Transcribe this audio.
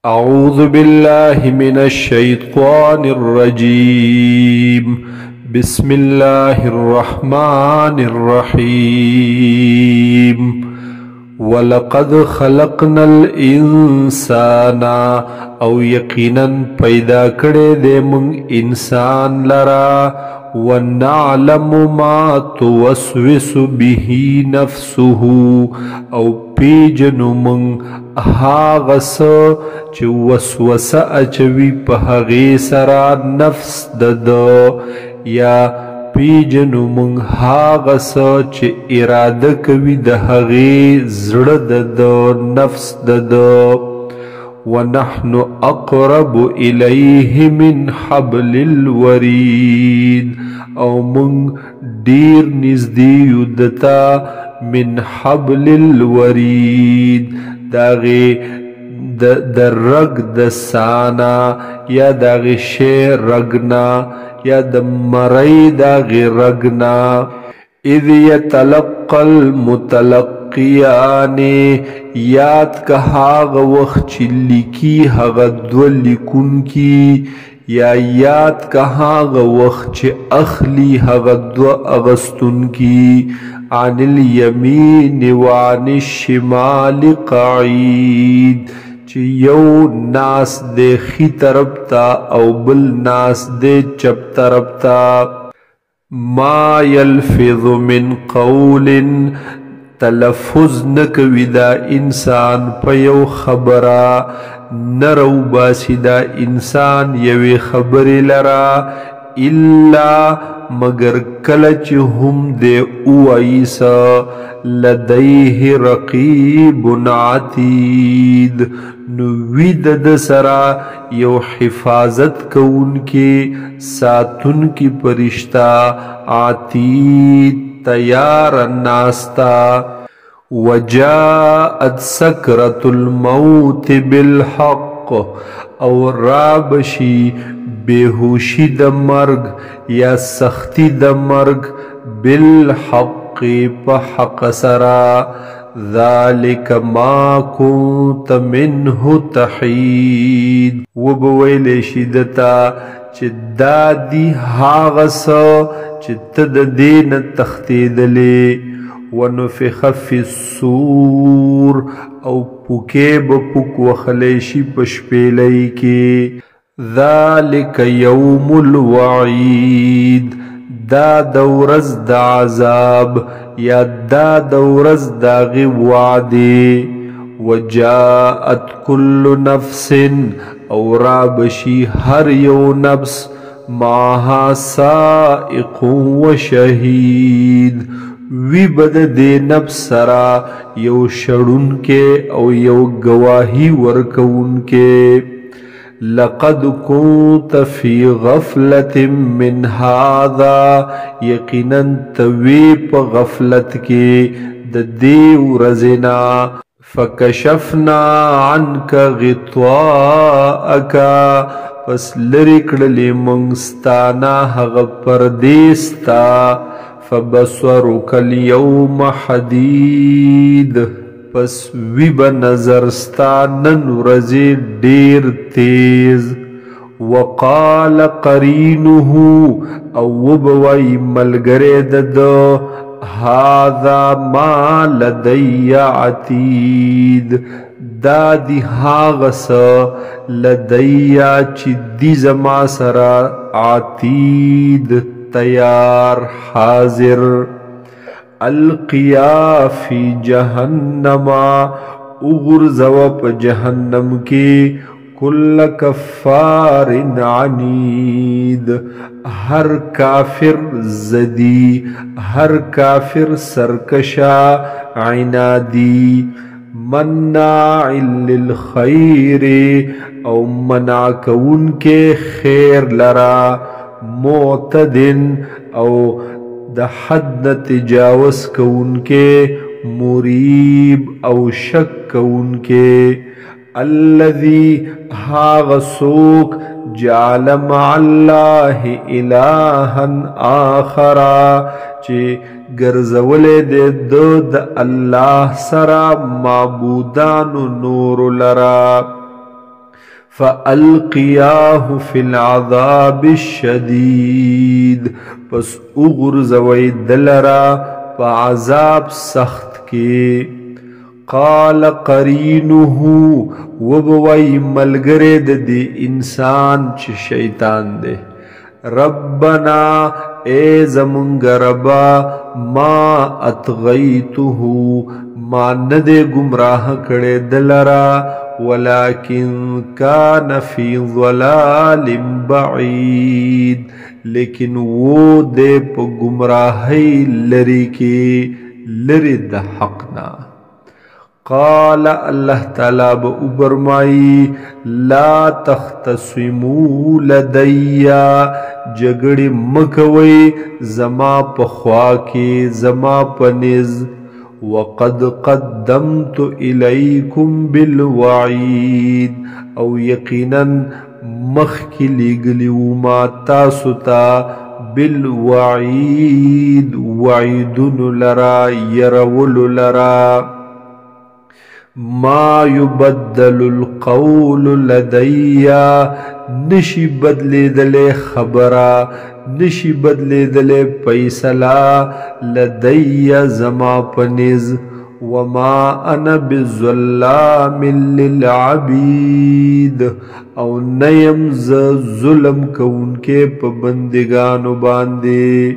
أعوذ بالله من الشيطان الرجيم. بسم الله الرحمن الرحيم. ولقد خلقنا الإنسان او یقینا پیدا کړی دی مونږ انسان لرا ونعلم ما توسوس به نفسه او پیجنو مونږ هاغه څه چې وسوسه اچوي په هغې سره نفس د یا پیجنو مونږ هاغه څه چې اراده کوي د هغې زړه د نفس د ونحن اقرب الیه من حبل الورید او مونږ ډیر نږدې یو دته من حبل الورید داغی د رگ د سانا یا داغی شی رگنا یا د مری داغی رگنا اذ یتلقى المتلقیان یاد که هاغ وقت چی لکی هاغ دو لکون کی یا یاد که هاغ وقت چی اخلی هاغ دو اغستون کی عن الیمین وعن الشمال قعید چی یو ناس دے خی طرف تا او بل ناس دے چپ طرف تا ما یلفظ من قول تلفظ نکوی دا انسان پا یو خبرا نرو باسی دا انسان یوی خبری لرا الا مگر کلچ هم دے اوائیسا لدیه رقیب عتید نوید دسرا یو حفاظت کون کی ساتن کی پرشتہ عتید تیار ناستا وجاءت سکرت الموت بالحق او رابشی بیهوشی د مرگ یا سختی د مرگ بالحق په حق سرا ذالک ما کنت منه تحید وبویل شدتا چې دا دی هاغه څه چې ته د دې نه تښتېدلې ونفخ فی الصور او پوکې به پوک وخلی شي په شپېلۍ کې ذالک یوم الوعید دا د ورځ د عذاب یا دا د ورځ د هغې وعدې وجاءت کل نفس او رابشي هر یو نفس معها سائق و شهید وی بد دې نفس سره یو شړونکی او یو گواهی ورکوونکی لقد كنت في غفلة من هذا یقینا توی په غفلت کې د دې ورځنا فکشفنا عنك غطاءك پس لری کړلې موږ ستانا هغه پردې ستا فبصرك اليوم حدید پس وی با نظر ستا نن ورځې ډیر تیز وقال قرینه او وبوی ملګری د هذا ما لدی عتید دا دی هاغه څه لدی چې دی زما سره عتید تیار حاضر القیا فی جہنم اغرزو پا جہنم کی کل کفار عنید ہر کافر زدی ہر کافر سرکشا عنادی مناع للخیر او منع کون کے خیر لرا معتدن او د حد تجاوز کونکے مریب او شک کونکے الذي هاغ سوک جعل مع الله الها آخرا چه گرزوله ده د الله سرا معبودان نور لرا فألقياه في العذاب الشديد پس اغرزوی دلرا پا عذاب سخت کی قال قرینه وبوی ملگره دی انسان چه شیطان دے ربنا اے زمونگ ربا ما اتغیته ما ندے گمراہ کڑے دلرا ولكن كان في ضلال بعيد لیکن وہ دے پا گمراہی لری کی لری دا حقنا قال اللہ تعالی با ابرمائی لا تختصموا لدیا جگڑی مکوئی زما پخواکی زما پنز وقد قدمت إليكم بالوعيد او یقینا مخکی لگلیو ما تاستا بالوعید وعیدن لرا یرول لرا ما يبدل القول لدیا نشی بدلی دل خبرا نشی بدلی دل پیسلا لدی زما پنز وما انا بظلام للعبید او نیم ظلم کون کے پبندگانو باندے